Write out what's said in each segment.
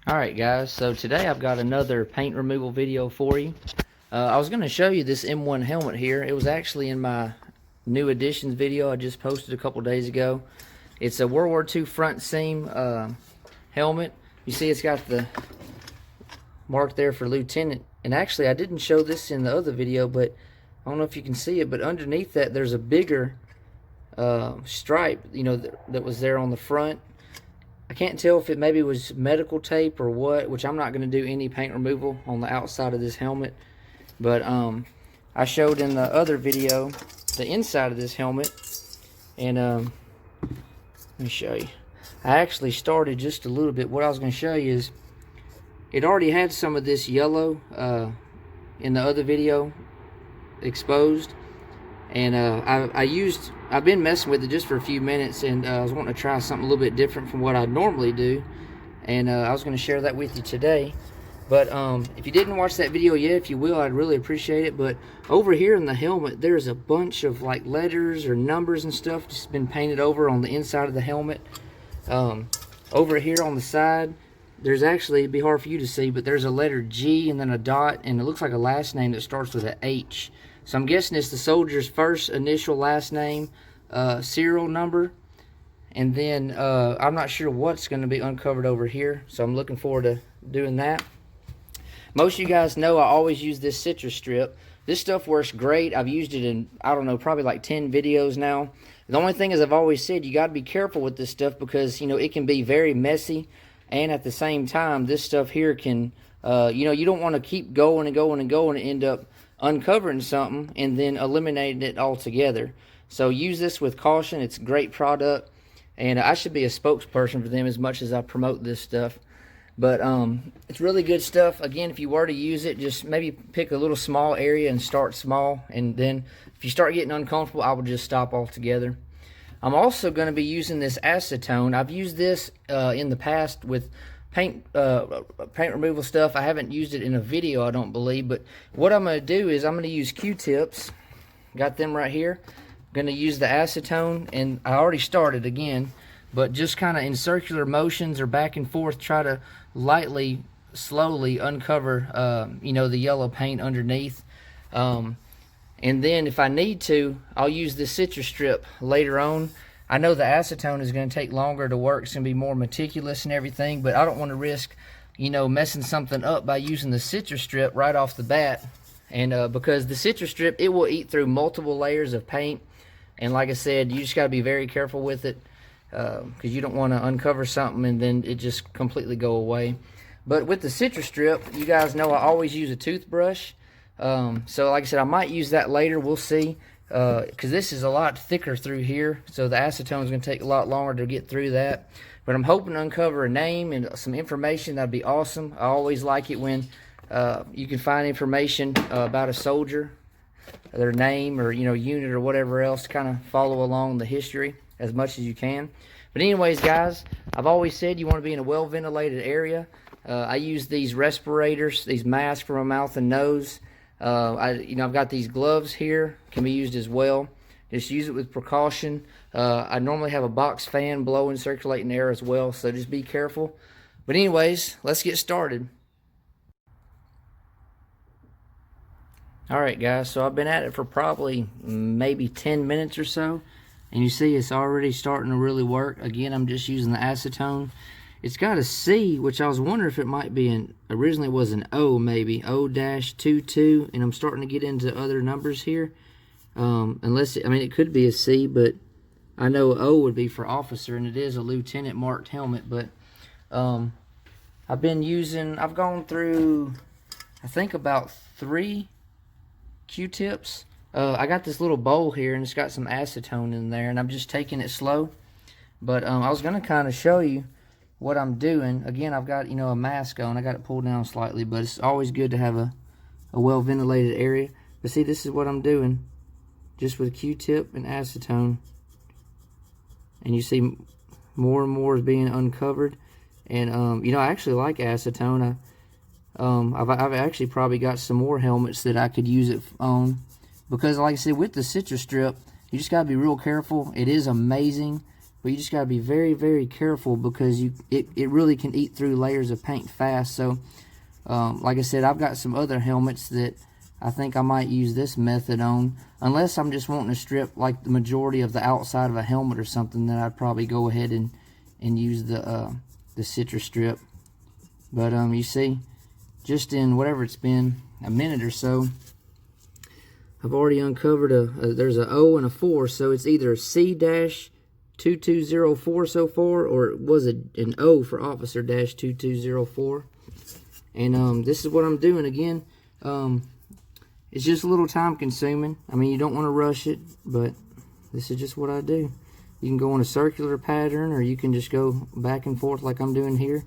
Alright guys, so today I've got another paint removal video for you. I was going to show you this M1 helmet here. It was actually in my new additions video I just posted a couple days ago. It's a World War II front seam helmet. You see it's got the mark there for Lieutenant. And actually I didn't show this in the other video, but I don't know if you can see it, but underneath that there's a bigger stripe, you know, that was there on the front. I can't tell if it maybe was medical tape or what, which I'm not going to do any paint removal on the outside of this helmet. But I showed in the other video the inside of this helmet. And let me show you. I actually started just a little bit. What I was going to show you is it already had some of this yellow in the other video exposed. And I've been messing with it just for a few minutes, and I was wanting to try something a little bit different from what I normally do, and I was going to share that with you today. But if you didn't watch that video yet, if you will, I'd really appreciate it. But over here in the helmet, there's a bunch of like letters or numbers and stuff just been painted over on the inside of the helmet. Over here on the side, there's actually, it'd be hard for you to see, but there's a letter G and then a dot, and it looks like a last name that starts with an H. So I'm guessing it's the soldier's first initial last name, serial number, and then I'm not sure what's going to be uncovered over here, so I'm looking forward to doing that. Most of you guys know I always use this citrus strip. This stuff works great. I've used it in, I don't know, probably like 10 videos now. The only thing is, I've always said, you got to be careful with this stuff because, you know, it can be very messy, and at the same time, this stuff here can, you know, you don't want to keep going and going and going and end up uncovering something and then eliminating it altogether. So use this with caution. It's a great product, and I should be a spokesperson for them as much as I promote this stuff. But it's really good stuff. Again, if you were to use it, just maybe pick a little small area and start small, and then if you start getting uncomfortable, I would just stop altogether. I'm also going to be using this acetone. I've used this in the past with paint removal stuff. I haven't used it in a video, I don't believe, but what I'm going to do is I'm going to use Q-tips. Got them right here. I'm going to use the acetone, and I already started again, but just kind of in circular motions or back and forth, try to lightly, slowly uncover, you know, the yellow paint underneath. And then if I need to, I'll use the citrus strip later on. I know the acetone is going to take longer to work. It's going to be more meticulous and everything, but I don't want to risk, you know, messing something up by using the citrus strip right off the bat. And because the citrus strip, it will eat through multiple layers of paint. And like I said, you just got to be very careful with it because you don't want to uncover something and then it just completely go away. But with the citrus strip, you guys know I always use a toothbrush. So like I said, I might use that later. We'll see. Because this is a lot thicker through here, so the acetone is going to take a lot longer to get through that. But I'm hoping to uncover a name and some information. That'd be awesome. I always like it when you can find information about a soldier, their name or, you know, unit or whatever else, kind of follow along the history as much as you can. But anyways, guys, I've always said you want to be in a well-ventilated area. I use these respirators, these masks for my mouth and nose. I've got these gloves here, can be used as well. Just use it with precaution. I normally have a box fan blowing, circulating air as well, so just be careful. But anyways, let's get started. Alright guys, so I've been at it for probably maybe 10 minutes or so, and you see it's already starting to really work. Again, I'm just using the acetone. It's got a C, which I was wondering if it might be originally was an O, maybe O-22, and I'm starting to get into other numbers here. Unless, I mean, it could be a C, but I know O would be for officer, and it is a lieutenant marked helmet. But I've gone through, I think about 3 Q-tips. I got this little bowl here, and it's got some acetone in there, and I'm just taking it slow. But I was going to kind of show you what I'm doing. Again, I've got, you know, a mask on. I got it pulled down slightly, but it's always good to have a well ventilated area. But see, this is what I'm doing just with Q-tip and acetone, and you see more and more is being uncovered. And you know, I actually like acetone. I've actually probably got some more helmets that I could use it on, because like I said, with the citrus strip, you just got to be real careful. It is amazing, but you just got to be very, very careful because it really can eat through layers of paint fast. So like I said, I've got some other helmets that I think I might use this method on, unless I'm just wanting to strip like the majority of the outside of a helmet or something. Then I'd probably go ahead and use the citrus strip. But you see, just in whatever it's been, a minute or so, I've already uncovered there's an O and a 4, so it's either C-2204 so far, or it was an O for officer-2204. And this is what I'm doing again. It's just a little time consuming. I mean, you don't want to rush it, but this is just what I do. You can go on a circular pattern, or you can just go back and forth like I'm doing here,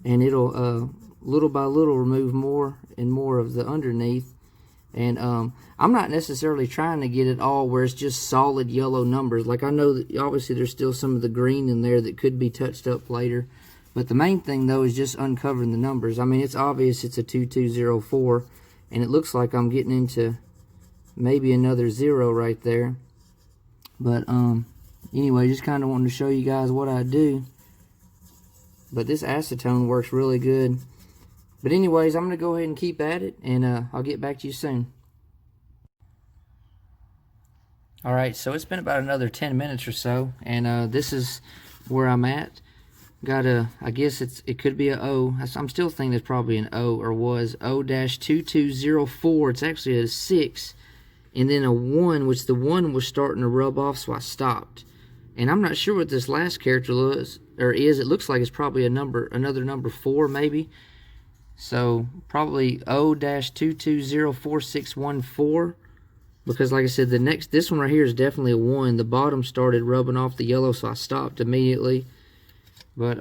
and it'll little by little remove more and more of the underneath. And I'm not necessarily trying to get it all where it's just solid yellow numbers. Like, I know that obviously there's still some of the green in there that could be touched up later, but the main thing though is just uncovering the numbers. I mean, it's obvious it's a 2204, and it looks like I'm getting into maybe another 0 right there. But anyway, just kind of wanted to show you guys what I do. But this acetone works really good. But anyways, I'm going to go ahead and keep at it, and I'll get back to you soon. Alright, so it's been about another 10 minutes or so, and this is where I'm at. Got I guess it could be a O. I'm still thinking it's probably an O, or was O-2204. It's actually a 6, and then a 1, which the 1 was starting to rub off, so I stopped. And I'm not sure what this last character is. It looks like it's probably another number 4 maybe. So probably O-2204-614, because like I said, this one right here is definitely a 1. The bottom started rubbing off the yellow, so I stopped immediately. But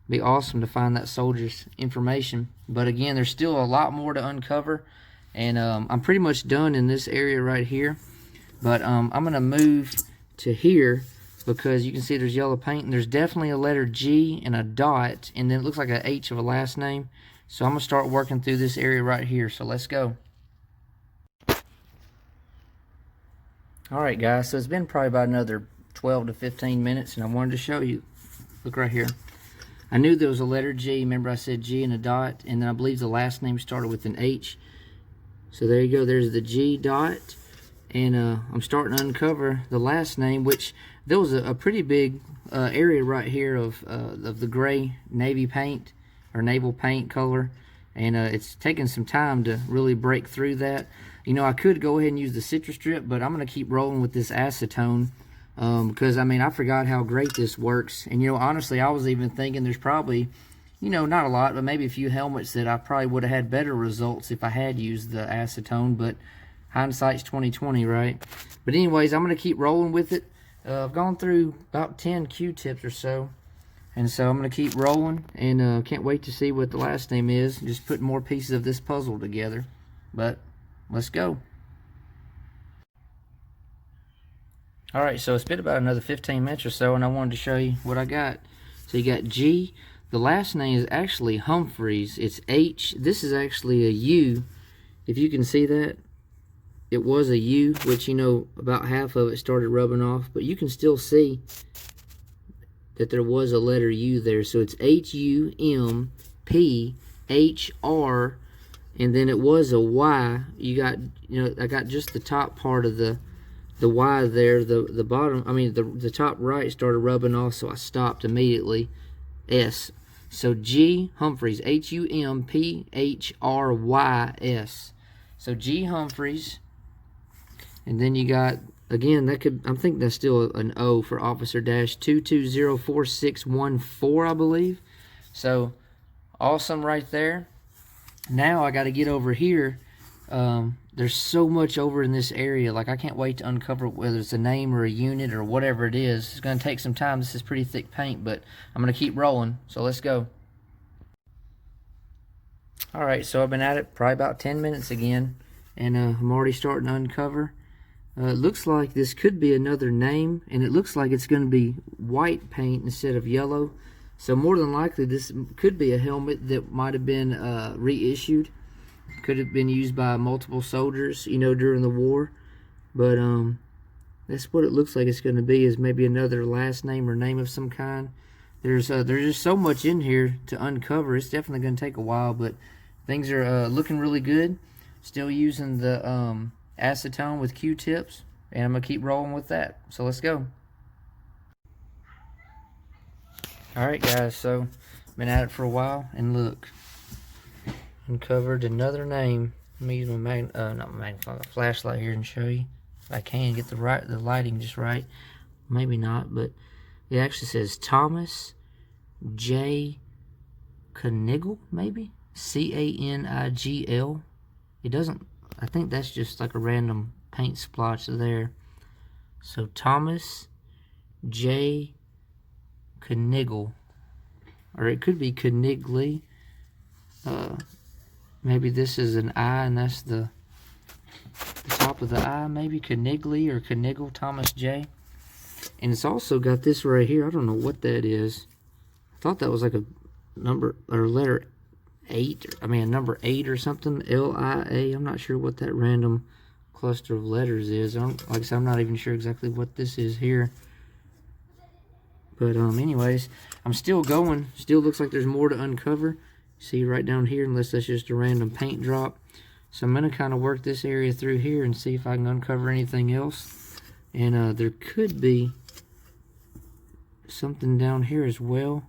be awesome to find that soldier's information. But again, there's still a lot more to uncover, and I'm pretty much done in this area right here. But I'm gonna move to here, because you can see there's yellow paint, and there's definitely a letter G and a dot, and then it looks like an H of a last name. So I'm gonna start working through this area right here. So let's go. Alright guys, so it's been probably about another 12 to 15 minutes, and I wanted to show you. Look right here. I knew there was a letter G. Remember I said G and a dot, and then I believe the last name started with an H. So there you go, there's the G dot, and I'm starting to uncover the last name, which there was a pretty big area right here of the gray navy paint, or naval paint color, and it's taking some time to really break through that. You know, I could go ahead and use the citrus strip, but I'm going to keep rolling with this acetone, because I mean, I forgot how great this works. And you know, honestly, I was even thinking there's probably, you know, not a lot, but maybe a few helmets that I probably would have had better results if I had used the acetone, but hindsight's 20/20, right? But anyways, I'm going to keep rolling with it. I've gone through about 10 Q-tips or so, and so I'm going to keep rolling, and can't wait to see what the last name is. Just putting more pieces of this puzzle together. But let's go. Alright, so it's been about another 15 minutes or so, and I wanted to show you what I got. So you got G. The last name is actually Humphreys. It's H. This is actually a U. If you can see that, it was a U, which, you know, about half of it started rubbing off, but you can still see that there was a letter U there. So it's H-U-M-P-H-R, and then it was a Y. You got, you know, I got just the top part of the Y there. The bottom, I mean the top right started rubbing off, so I stopped immediately. S. So G Humphreys, H-U-M-P-H-R-Y-S. So G Humphreys, and then you got, again, that could, I think that's still an O for officer-2204-614, I believe. So awesome right there. Now I got to get over here. There's so much over in this area. Like, I can't wait to uncover whether it's a name or a unit or whatever it is. It's going to take some time. This is pretty thick paint, but I'm going to keep rolling. So let's go. Alright, so I've been at it probably about 10 minutes again, and I'm already starting to uncover. It looks like this could be another name, and it looks like it's going to be white paint instead of yellow. So more than likely this could be a helmet that might have been reissued. Could have been used by multiple soldiers, you know, during the war. But That's what it looks like it's going to be, is maybe another last name or name of some kind. There's just so much in here to uncover. It's definitely going to take a while, but things are looking really good. Still using the acetone with Q-tips, and I'm going to keep rolling with that. So let's go. Alright guys, so been at it for a while, and look, uncovered another name. Let me use my flashlight here and show you. If I can get the lighting just right. Maybe not, but it actually says Thomas J. Canigel, maybe? C-A-N-I-G-L. It doesn't, I think that's just like a random paint splotch there. So Thomas J. Canigel, or it could be Canigli. Maybe this is an I, and that's the top of the I. Maybe Canigli or Canigel, Thomas J. And it's also got this right here. I don't know what that is. I thought that was like a number or letter 8. I mean, a number 8 or something. L-I-A. I'm not sure what that random cluster of letters is. Like I said, I'm not even sure exactly what this is here. But anyways, I'm still going. Still looks like there's more to uncover. See right down here, unless that's just a random paint drop. So I'm going to kind of work this area through here and see if I can uncover anything else. And there could be something down here as well.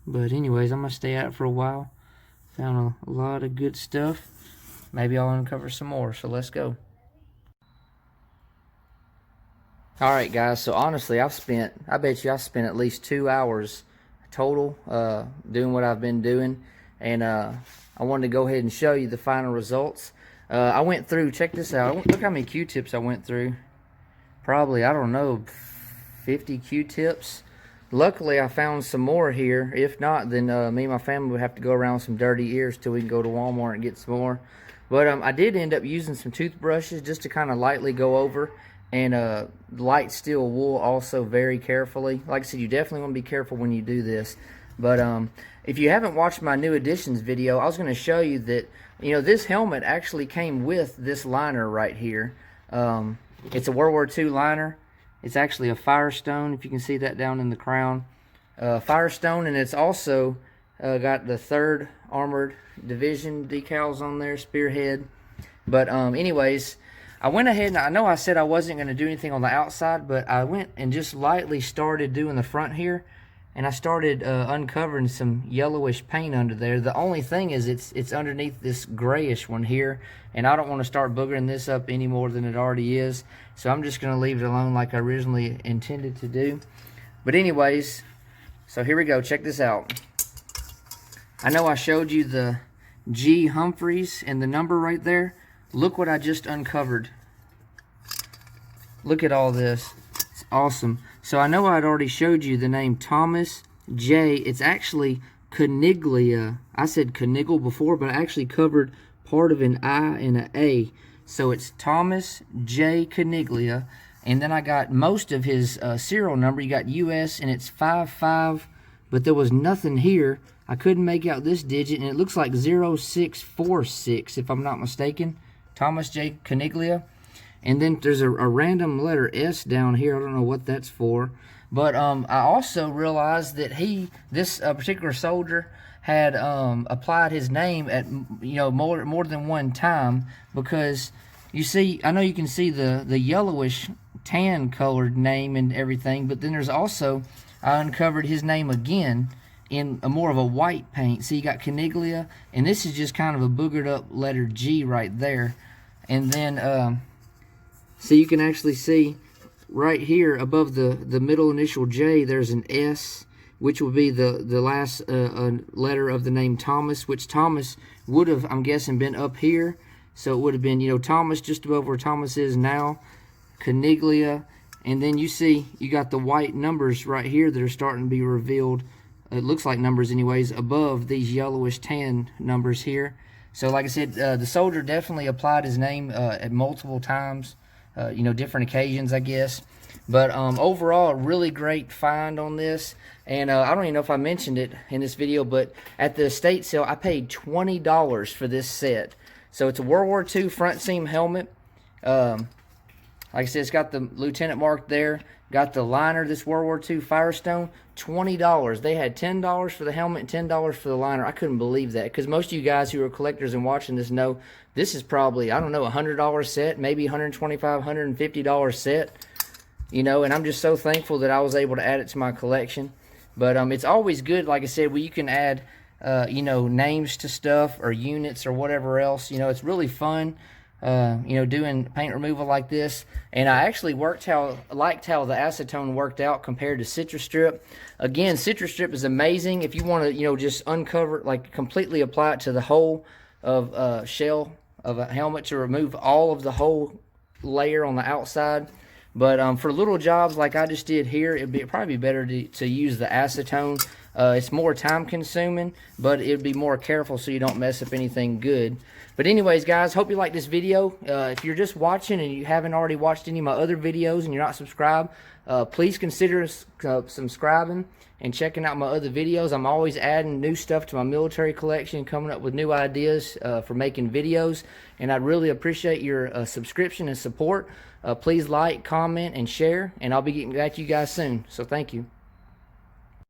But anyways, I'm going to stay out for a while. Found a lot of good stuff. Maybe I'll uncover some more. So let's go. Alright guys, so honestly I bet you I spent at least 2 hours total doing what I've been doing, and I wanted to go ahead and show you the final results. I went through, check this out, look how many Q-tips I went through. Probably, I don't know, 50 Q-tips. Luckily I found some more here. If not, then me and my family would have to go around with some dirty ears till we can go to Walmart and get some more. But I did end up using some toothbrushes just to kind of lightly go over, and light steel wool also very carefully. Like I said, you definitely want to be careful when you do this. But if you haven't watched my new additions video, I was going to show you that, you know, this helmet actually came with this liner right here. It's a World War II liner. It's actually a Firestone, if you can see that down in the crown. Firestone, and it's also got the 3rd Armored Division decals on there, Spearhead. But anyways, I went ahead, and I know I said I wasn't going to do anything on the outside, but I went and just lightly started doing the front here, and I started uncovering some yellowish paint under there. The only thing is it's underneath this grayish one here, and I don't want to start boogering this up any more than it already is, so I'm just going to leave it alone like I originally intended to do. But anyways, so here we go. Check this out. I know I showed you the G. Humphreys and the number right there. Look what I just uncovered. Look at all this. It's awesome. So I know I'd already showed you the name Thomas J. It's actually Caniglia. I said Canigel before, but I actually covered part of an I and an A. So it's Thomas J. Caniglia. And then I got most of his serial number. You got US, and it's 55, but there was nothing here. I couldn't make out this digit, and it looks like 0646 if I'm not mistaken. Thomas J. Caniglia. And then there's a random letter S down here. I don't know what that's for. But I also realized that this particular soldier had applied his name at, you know, more than one time, because you see, I know you can see the yellowish tan colored name and everything, but then there's also, I uncovered his name again in more of a white paint. See, you got Caniglia, and this is just kind of a boogered up letter G right there. And then so you can actually see right here above the middle initial J, there's an S, which would be the last letter of the name Thomas, which Thomas would have, I'm guessing, been up here. So it would have been, you know, Thomas just above where Thomas is now, Caniglia, and then you see you got the white numbers right here that are starting to be revealed. It looks like numbers anyways, above these yellowish tan numbers here. So like I said, the soldier definitely applied his name at multiple times, you know, different occasions, I guess. But overall, a really great find on this. And I don't even know if I mentioned it in this video, but at the estate sale, I paid $20 for this set. So it's a World War II front seam helmet. Like I said, it's got the lieutenant mark there. Got the liner, this World War II Firestone, $20. They had $10 for the helmet and $10 for the liner. I couldn't believe that, because most of you guys who are collectors and watching this know this is probably, I don't know, a $100 set, maybe $125, $150 set. You know, and I'm just so thankful that I was able to add it to my collection. But it's always good, like I said, where you can add, you know, names to stuff or units or whatever else. You know, it's really fun. You know, doing paint removal like this. And I actually liked how the acetone worked out compared to Citrus Strip. Again, Citrus Strip is amazing if you want to, you know, just uncover, like completely apply it to the whole of shell of a helmet to remove all of the whole layer on the outside. But for little jobs like I just did here, it'd probably be better to use the acetone. It's more time consuming, but it'd be more careful so you don't mess up anything good. But anyways, guys, hope you like this video. If you're just watching and you haven't already watched any of my other videos and you're not subscribed, please consider subscribing and checking out my other videos. I'm always adding new stuff to my military collection, coming up with new ideas for making videos, and I'd really appreciate your subscription and support. Please like, comment, and share, and I'll be getting back to you guys soon. So thank you.